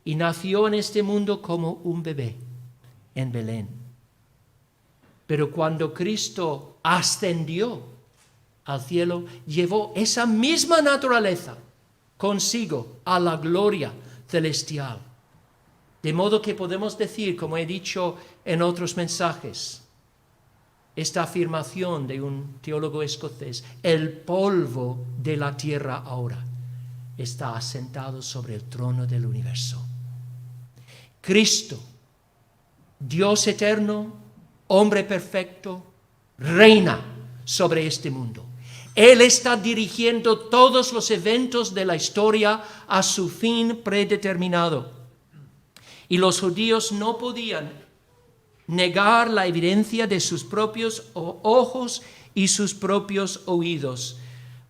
Y nació en este mundo como un bebé en Belén. Pero cuando Cristo ascendió al cielo, llevó esa misma naturaleza consigo a la gloria celestial. De modo que podemos decir, como he dicho en otros mensajes, esta afirmación de un teólogo escocés: el polvo de la tierra ahora está asentado sobre el trono del universo. Cristo, Dios eterno, hombre perfecto, reina sobre este mundo. Él está dirigiendo todos los eventos de la historia a su fin predeterminado. Y los judíos no podían negar la evidencia de sus propios ojos y sus propios oídos,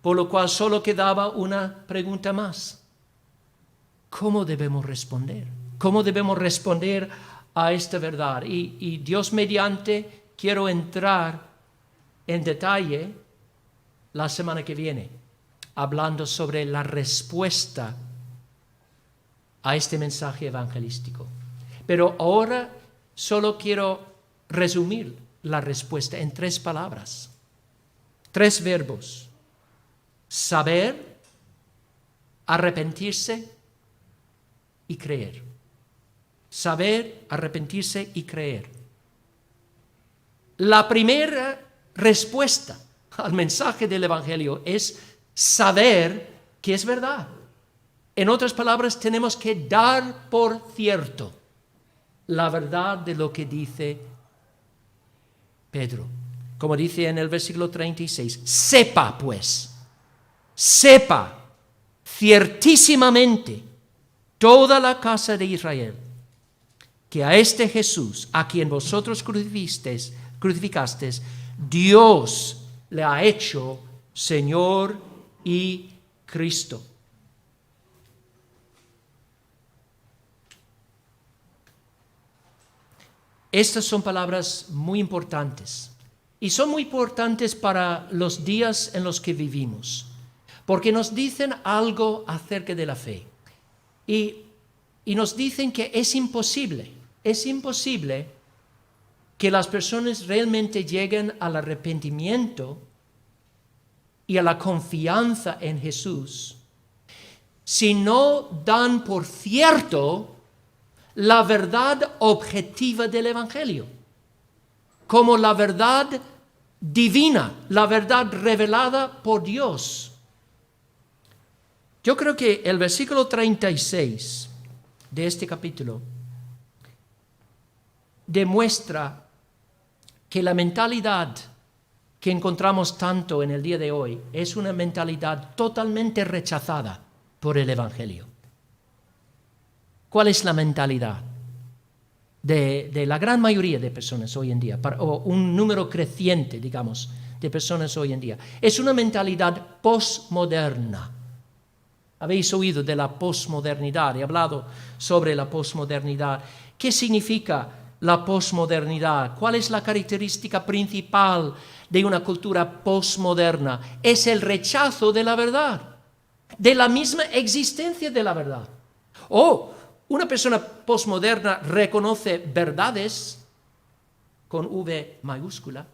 por lo cual solo quedaba una pregunta más: ¿cómo debemos responder? ¿Cómo debemos responder a esta verdad? Y Dios mediante, quiero entrar en detalle la semana que viene, hablando sobre la respuesta a este mensaje evangelístico. Pero ahora solo quiero resumir la respuesta en 3 palabras, 3 verbos: saber, arrepentirse y creer. Saber, arrepentirse y creer. La primera respuesta al mensaje del Evangelio es saber que es verdad. En otras palabras, tenemos que dar por cierto la verdad de lo que dice Pedro. Como dice en el versículo 36, sepa pues, sepa ciertísimamente toda la casa de Israel que a este Jesús, a quien vosotros crucificasteis, Dios le ha hecho Señor y Cristo. Estas son palabras muy importantes y son muy importantes para los días en los que vivimos, porque nos dicen algo acerca de la fe y nos dicen que es imposible que las personas realmente lleguen al arrepentimiento y a la confianza en Jesús si no dan por cierto la verdad objetiva del Evangelio, como la verdad divina, la verdad revelada por Dios. Yo creo que el versículo 36 de este capítulo demuestra que la mentalidad que encontramos tanto en el día de hoy es una mentalidad totalmente rechazada por el Evangelio. ¿Cuál es la mentalidad de la gran mayoría de personas hoy en día, o un número creciente, digamos, de personas hoy en día? Es una mentalidad posmoderna. Habéis oído de la posmodernidad, he hablado sobre la posmodernidad. ¿Qué significa la posmodernidad? ¿Cuál es la característica principal de una cultura posmoderna? Es el rechazo de la verdad, de la misma existencia de la verdad. Una persona posmoderna reconoce verdades con V mayúscula.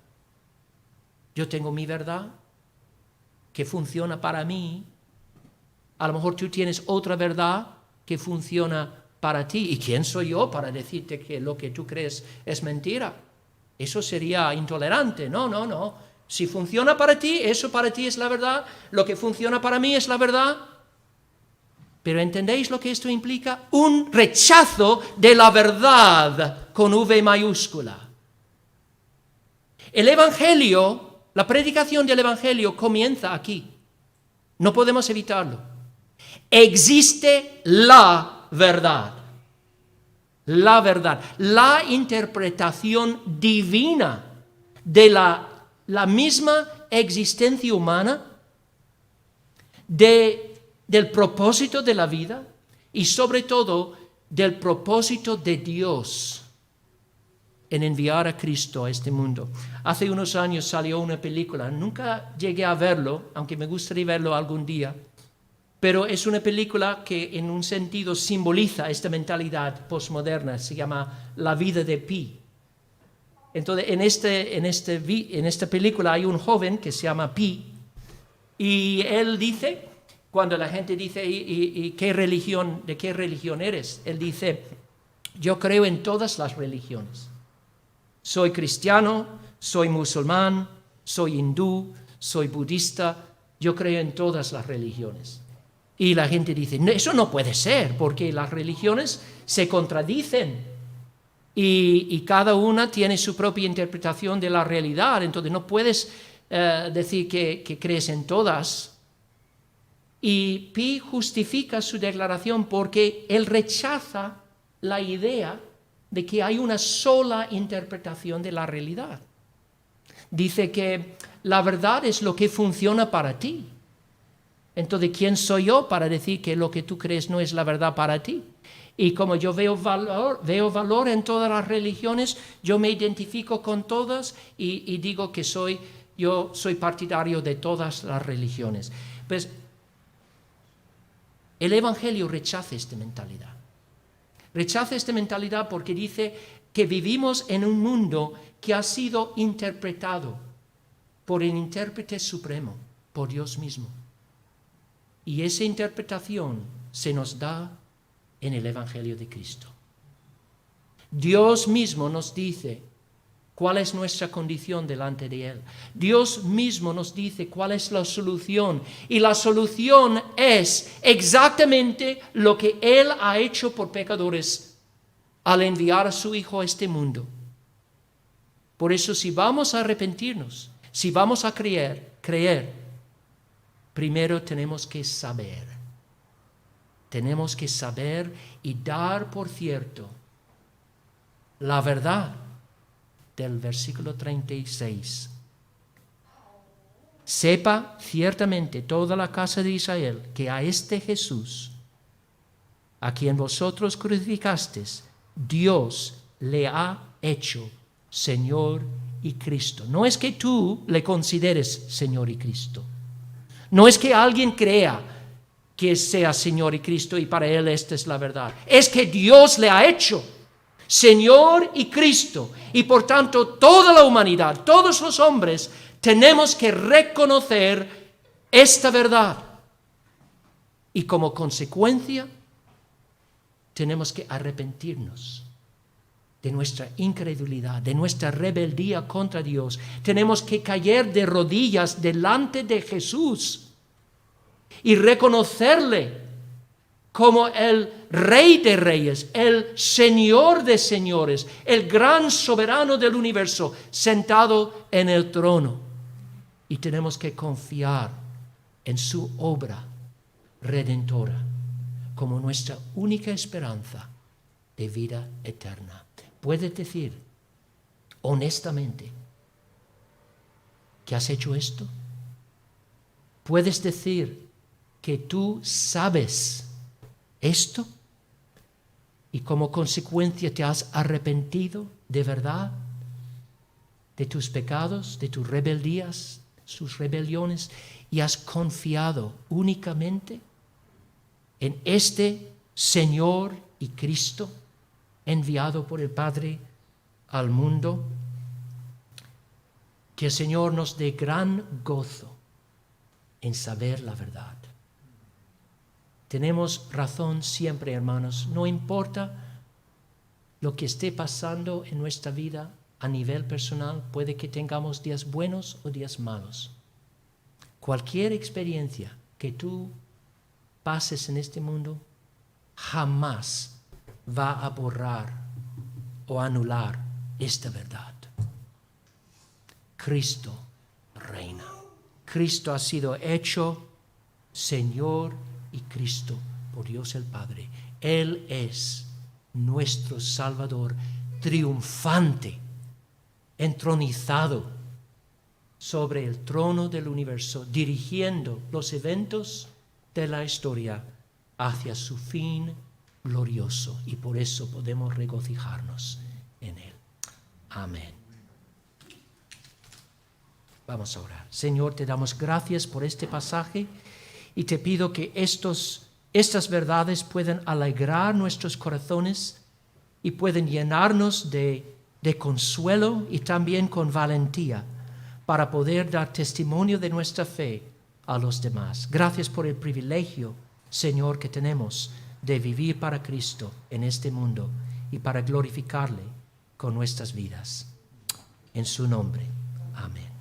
Yo tengo mi verdad que funciona para mí. A lo mejor tú tienes otra verdad que funciona para ti. ¿Y quién soy yo para decirte que lo que tú crees es mentira? Eso sería intolerante. No. Si funciona para ti, eso para ti es la verdad. Lo que funciona para mí es la verdad. Pero ¿entendéis lo que esto implica? Un rechazo de la verdad con V mayúscula. El Evangelio, la predicación del Evangelio comienza aquí. No podemos evitarlo. Existe la verdad. La verdad. La interpretación divina de la misma existencia humana, del propósito de la vida y sobre todo del propósito de Dios en enviar a Cristo a este mundo. Hace unos años salió una película, nunca llegué a verlo, aunque me gustaría verlo algún día, pero es una película que en un sentido simboliza esta mentalidad postmoderna, se llama La vida de Pi. Entonces, en esta película hay un joven que se llama Pi, y él dice, cuando la gente dice, ¿y qué religión, de qué religión eres? Él dice, yo creo en todas las religiones. Soy cristiano, soy musulmán, soy hindú, soy budista, yo creo en todas las religiones. Y la gente dice, no, eso no puede ser, porque las religiones se contradicen y cada una tiene su propia interpretación de la realidad, entonces no puedes decir que crees en todas. Y Pi justifica su declaración porque él rechaza la idea de que hay una sola interpretación de la realidad. Dice que la verdad es lo que funciona para ti. Entonces, ¿quién soy yo para decir que lo que tú crees no es la verdad para ti? Y como yo veo valor en todas las religiones, yo me identifico con todas y digo que yo soy partidario de todas las religiones. Pues el Evangelio rechaza esta mentalidad. Rechaza esta mentalidad porque dice que vivimos en un mundo que ha sido interpretado por el intérprete supremo, por Dios mismo. Y esa interpretación se nos da en el Evangelio de Cristo. Dios mismo nos dice cuál es nuestra condición delante de Él. Dios mismo nos dice cuál es la solución. Y la solución es exactamente lo que Él ha hecho por pecadores al enviar a su Hijo a este mundo. Por eso, si vamos a arrepentirnos, si vamos a creer, primero tenemos que saber. Tenemos que saber y dar por cierto la verdad del versículo 36. Sepa ciertamente toda la casa de Israel que a este Jesús, a quien vosotros crucificasteis, Dios le ha hecho Señor y Cristo. No es que tú le consideres Señor y Cristo. No es que alguien crea que sea Señor y Cristo y para él esta es la verdad. Es que Dios le ha hecho Señor y Cristo. Y por tanto toda la humanidad, todos los hombres, tenemos que reconocer esta verdad. Y como consecuencia, tenemos que arrepentirnos de nuestra incredulidad, de nuestra rebeldía contra Dios. Tenemos que caer de rodillas delante de Jesús y reconocerle como el Rey de Reyes, el Señor de Señores, el gran soberano del universo, sentado en el trono. Y tenemos que confiar en su obra redentora como nuestra única esperanza de vida eterna. ¿Puedes decir honestamente que has hecho esto? ¿Puedes decir que tú sabes esto y como consecuencia te has arrepentido de verdad de tus pecados, de tus rebeldías, sus rebeliones, y has confiado únicamente en este Señor y Cristo enviado por el Padre al mundo? Que el Señor nos dé gran gozo en saber la verdad. Tenemos razón siempre, hermanos, no importa lo que esté pasando en nuestra vida a nivel personal, puede que tengamos días buenos o días malos. Cualquier experiencia que tú pases en este mundo jamás va a borrar o anular esta verdad. Cristo reina. Cristo ha sido hecho Señor y Cristo por Dios el Padre. Él es nuestro Salvador triunfante, entronizado sobre el trono del universo, dirigiendo los eventos de la historia hacia su fin glorioso, y por eso podemos regocijarnos en él. Amén. Vamos a orar. Señor, te damos gracias por este pasaje y te pido que estas verdades puedan alegrar nuestros corazones y pueden llenarnos de consuelo y también con valentía para poder dar testimonio de nuestra fe a los demás. Gracias por el privilegio, Señor, que tenemos de vivir para Cristo en este mundo y para glorificarle con nuestras vidas. En su nombre. Amén.